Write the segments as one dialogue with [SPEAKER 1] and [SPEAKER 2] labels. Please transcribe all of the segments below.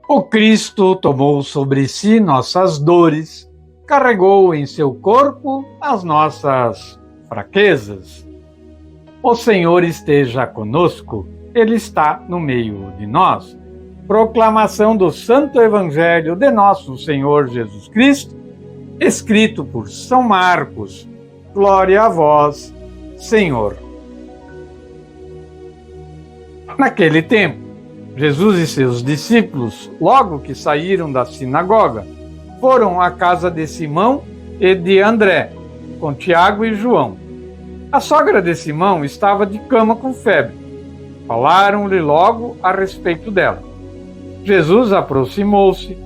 [SPEAKER 1] O Cristo tomou sobre si nossas dores, carregou em seu corpo as nossas fraquezas. O Senhor esteja conosco, Ele está no meio de nós. Proclamação do Santo Evangelho de nosso Senhor Jesus Cristo, escrito por São Marcos. Glória a vós, Senhor. Naquele tempo, Jesus e seus discípulos, logo que saíram da sinagoga, foram à casa de Simão e de André, com Tiago e João. A sogra de Simão estava de cama com febre. Falaram-lhe logo a respeito dela. Jesus aproximou-se,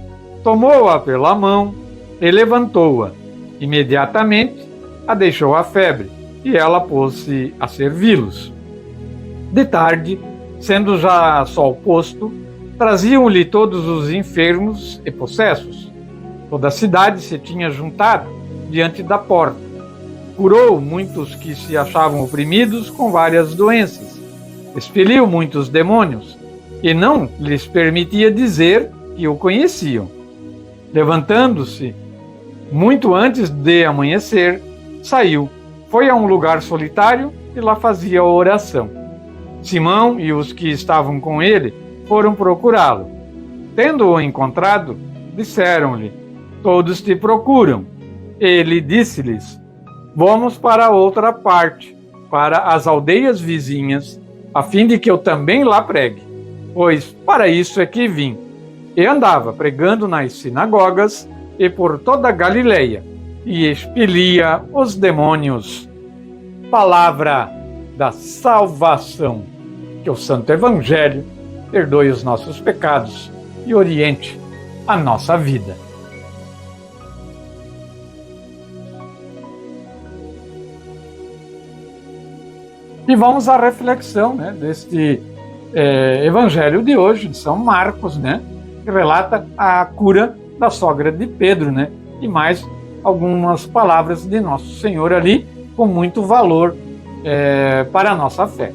[SPEAKER 1] tomou-a pela mão e levantou-a. Imediatamente a deixou a febre e ela pôs-se a servi-los. De tarde, sendo já sol posto, traziam-lhe todos os enfermos e possessos. Toda a cidade se tinha juntado diante da porta. Curou muitos que se achavam oprimidos com várias doenças. Expeliu muitos demônios e não lhes permitia dizer que o conheciam. Levantando-se, muito antes de amanhecer, saiu, foi a um lugar solitário e lá fazia oração. Simão e os que estavam com ele foram procurá-lo. Tendo-o encontrado, disseram-lhe: todos te procuram. Ele disse-lhes: vamos para outra parte, para as aldeias vizinhas, a fim de que eu também lá pregue, pois para isso é que vim. E andava pregando nas sinagogas e por toda a Galileia, e expelia os demônios. Palavra da salvação. Que o Santo Evangelho perdoe os nossos pecados e oriente a nossa vida. E vamos à reflexão, deste Evangelho de hoje, de São Marcos, que relata a cura da sogra de Pedro, e mais algumas palavras de Nosso Senhor ali, com muito valor para a nossa fé.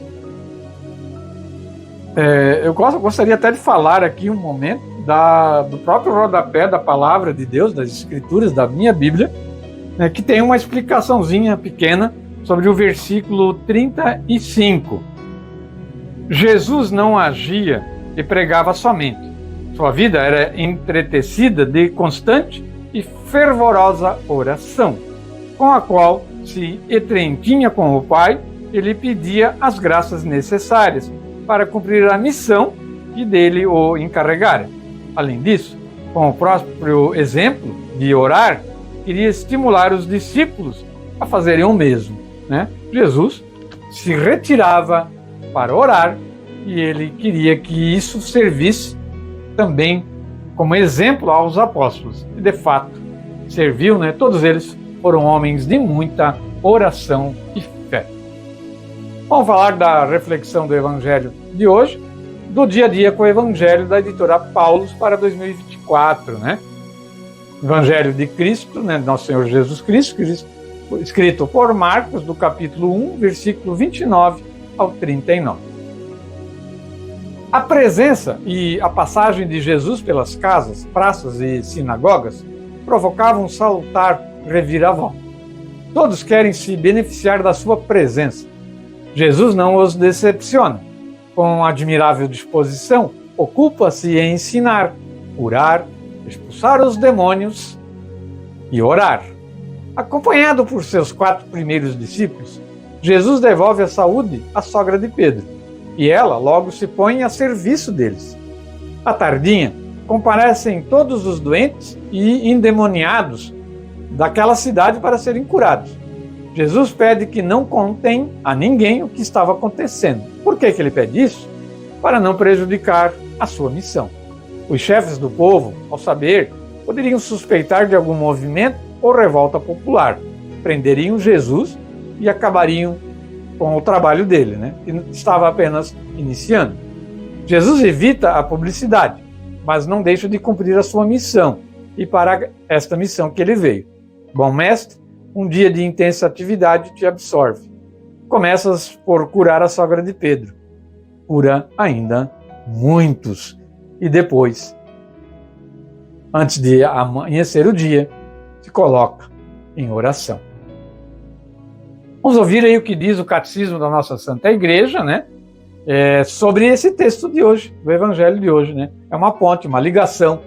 [SPEAKER 1] Eu gostaria até de falar aqui um momento do próprio rodapé da Palavra de Deus, das Escrituras, da minha Bíblia, que tem uma explicaçãozinha pequena sobre o versículo 35. Jesus não agia e pregava somente. Sua vida era entretecida de constante e fervorosa oração, com a qual se entretinha com o Pai e lhe pedia as graças necessárias para cumprir a missão que dele o encarregara. Além disso, com o próprio exemplo de orar, queria estimular os discípulos a fazerem o mesmo. Jesus se retirava para orar e ele queria que isso servisse também como exemplo aos apóstolos. E de fato, serviu, Todos eles foram homens de muita oração e fé. Vamos falar da reflexão do Evangelho de hoje, do dia a dia com o Evangelho da editora Paulus para 2024, Evangelho de Cristo, Nosso Senhor Jesus Cristo, escrito por Marcos, do capítulo 1, versículo 29 ao 39. A presença e a passagem de Jesus pelas casas, praças e sinagogas provocavam um salutar reviravolta. Todos querem se beneficiar da sua presença. Jesus não os decepciona. Com admirável disposição, ocupa-se em ensinar, curar, expulsar os demônios e orar. Acompanhado por seus 4 primeiros discípulos, Jesus devolve a saúde à sogra de Pedro, e ela logo se põe a serviço deles. À tardinha, comparecem todos os doentes e endemoniados daquela cidade para serem curados. Jesus pede que não contem a ninguém o que estava acontecendo. Por que ele pede isso? Para não prejudicar a sua missão. Os chefes do povo, ao saber, poderiam suspeitar de algum movimento ou revolta popular, prenderiam Jesus e acabariam com o trabalho dele, que estava apenas iniciando. Jesus evita a publicidade, mas não deixa de cumprir a sua missão, e para esta missão que ele veio. Bom mestre, um dia de intensa atividade te absorve. Começas por curar a sogra de Pedro. Cura ainda muitos. E depois antes de amanhecer o dia, se coloca em oração. Vamos ouvir aí o que diz o Catecismo da nossa Santa Igreja, né? Sobre esse texto de hoje, do Evangelho de hoje, né? É uma ponte, uma ligação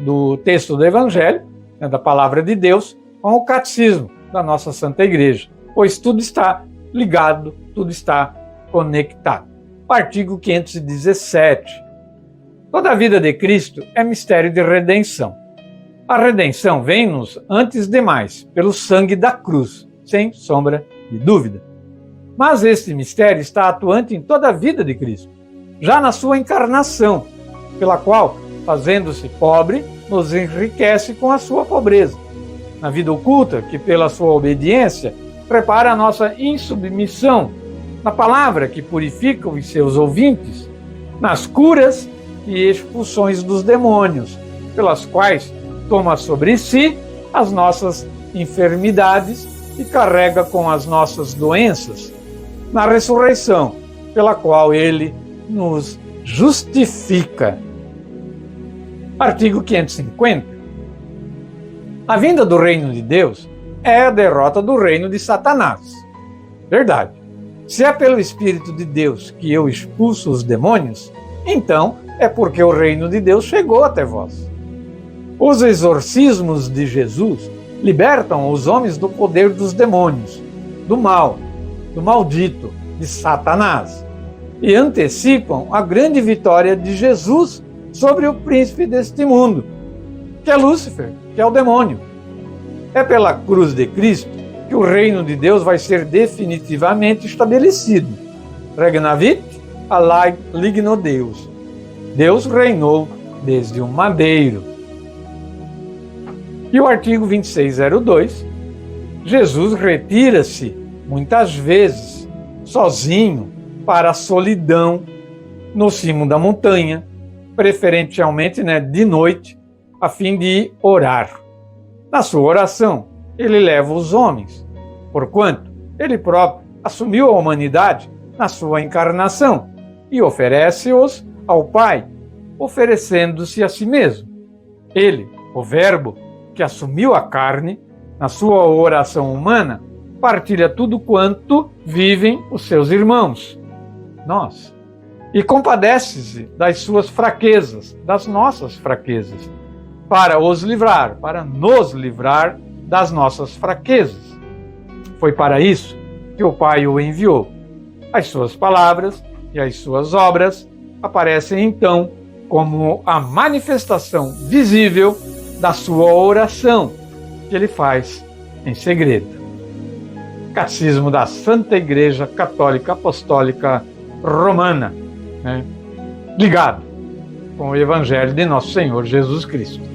[SPEAKER 1] do texto do Evangelho, né, da Palavra de Deus, com o Catecismo da nossa Santa Igreja, pois tudo está ligado, tudo está conectado. O artigo 517. Toda a vida de Cristo é mistério de redenção. A redenção vem-nos, antes de mais, pelo sangue da cruz, sem sombra de dúvida. Mas este mistério está atuante em toda a vida de Cristo, já na sua encarnação, pela qual, fazendo-se pobre, nos enriquece com a sua pobreza. Na vida oculta, que pela sua obediência prepara a nossa insubmissão, na palavra que purifica os seus ouvintes, nas curas e expulsões dos demônios, pelas quais toma sobre si as nossas enfermidades e carrega com as nossas doenças, na ressurreição, pela qual ele nos justifica. Artigo 550. A vinda do reino de Deus é a derrota do reino de Satanás. Verdade. Se é pelo Espírito de Deus que eu expulso os demônios, então é porque o reino de Deus chegou até vós. Os exorcismos de Jesus libertam os homens do poder dos demônios, do mal, do maldito, de Satanás, e antecipam a grande vitória de Jesus sobre o príncipe deste mundo, que é Lúcifer, que é o demônio. É pela cruz de Cristo que o reino de Deus vai ser definitivamente estabelecido. Regnavit alai ligno Deus. Deus reinou desde o madeiro. E o artigo 2602, Jesus retira-se muitas vezes sozinho para a solidão no cimo da montanha, preferencialmente de noite, a fim de orar. Na sua oração, ele leva os homens, porquanto ele próprio assumiu a humanidade na sua encarnação e oferece-os ao Pai, oferecendo-se a si mesmo. Ele, o Verbo, que assumiu a carne, na sua oração humana, partilha tudo quanto vivem os seus irmãos, nós, e compadece-se das suas fraquezas, das nossas fraquezas, para os livrar, para nos livrar das nossas fraquezas. Foi para isso que o Pai o enviou. As suas palavras e as suas obras aparecem então como a manifestação visível da sua oração, que ele faz em segredo. Catecismo da Santa Igreja Católica Apostólica Romana, ligado com o Evangelho de Nosso Senhor Jesus Cristo.